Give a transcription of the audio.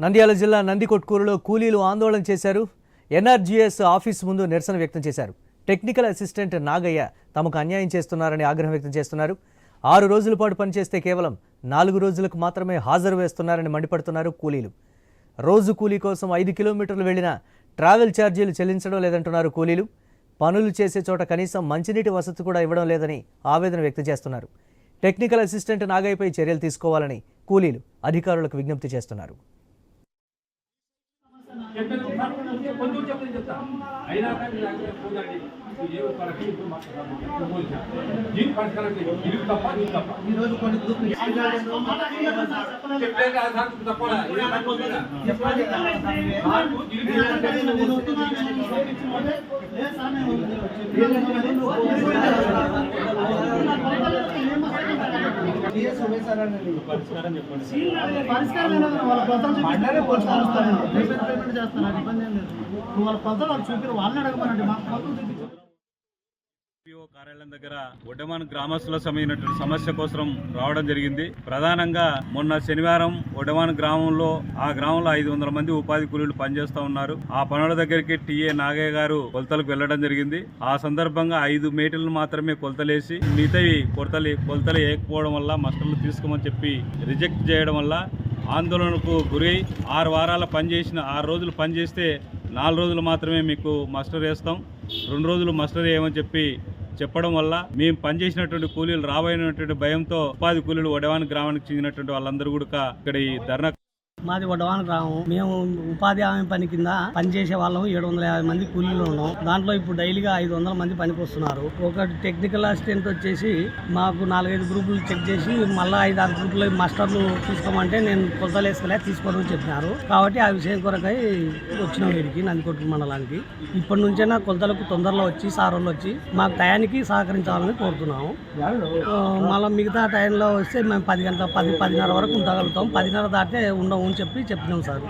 నంద్యాల జిల్లా నందికొట్కూరులో కూలీలు ఆందోళన చేశారు. ఎన్ఆర్జీఎస్ ఆఫీస్ ముందు నిరసన వ్యక్తం చేశారు. టెక్నికల్ అసిస్టెంట్ నాగయ్య తమకు అన్యాయం చేస్తున్నారని ఆగ్రహం వ్యక్తం చేస్తున్నారు. 6 రోజుల పాటు పనిచేస్తే కేవలం 4 రోజులకు మాత్రమే హాజరు వేస్తున్నారని మండిపడుతున్నారు కూలీలు. రోజు కూలీ కోసం 5 కిలోమీటర్లు వెళ్లినా ట్రావెల్ ఛార్జీలు చెల్లించడం లేదంటున్నారు కూలీలు. పనులు చేసే చోట కనీసం మంచినీటి వసతి కూడా ఇవ్వడం లేదని ఆవేదన వ్యక్తం చేస్తున్నారు. టెక్నికల్ అసిస్టెంట్ నాగయ్యపై చర్యలు తీసుకోవాలని కూలీలు అధికారులకు విజ్ఞప్తి చేస్తున్నారు. కార్యాలయం దగ్గర ఒడ్డమాన్ గ్రామస్తుల సమయమైనటువంటి సమస్య కోసం రావడం జరిగింది. ప్రధానంగా మొన్న శనివారం ఒడ్డమాన్ గ్రామంలో 500 మంది ఉపాధి కూలీలు పనిచేస్తా ఉన్నారు. ఆ పనుల దగ్గరికి టీఏ నాగయ్య గారు కొలతలకు వెళ్లడం జరిగింది. ఆ సందర్భంగా 5 మీటర్లు మాత్రమే కొలతలేసి మిగతావి కొలతలు వేయకపోవడం వల్ల మస్టర్లు తీసుకోమని చెప్పి రిజెక్ట్ చేయడం వల్ల ఆందోళనకు గురై 6 వారాల పనిచేసిన 6 రోజులు పనిచేస్తే 4 రోజులు మాత్రమే మీకు మస్టర్ వేస్తాం, 2 రోజులు మస్టర్ వేయమని చెప్పడం వల్ల మేము పనిచేసినటువంటి కూలీలు రాబోయినటువంటి భయంతో ఉపాధి కూలీలు ఒడవాని గ్రామానికి చెందినటువంటి వాళ్ళందరూ కూడా ఇక్కడ ఈ ధర్నా. మాది వడ్డవాన గ్రామం. మేము ఉపాధి హామీ పని కింద పనిచేసే వాళ్ళం 750 మంది కూలీలు ఉన్నాం. దాంట్లో ఇప్పుడు డైలీగా 500 మంది పనికి వస్తున్నారు. ఒక టెక్నికల్ అసిస్టెంట్ వచ్చేసి మాకు 4-5 గ్రూపులు చెక్ చేసి మళ్ళీ 5-6 గ్రూపులు మాస్టర్లు తీసుకోమంటే నేను కొలతలు వేసుకోలే తీసుకోవడం చెప్పినారు. కాబట్టి ఆ విషయం కొరకై వచ్చినాం వీరికి నందికొట్కూరు మండలానికి. ఇప్పటి నుంచైనా కొలతలకు తొందరలో వచ్చి సారోళ్ళు వచ్చి మాకు టయానికి సహకరించాలని కోరుతున్నాము. మళ్ళీ మిగతా టైంలో వస్తే మేము 10 గంటల 10-10:30 వరకు ఉండగలుగుతాం. 10:30 దాటితే ఉండము అని చెప్పినాం సార్.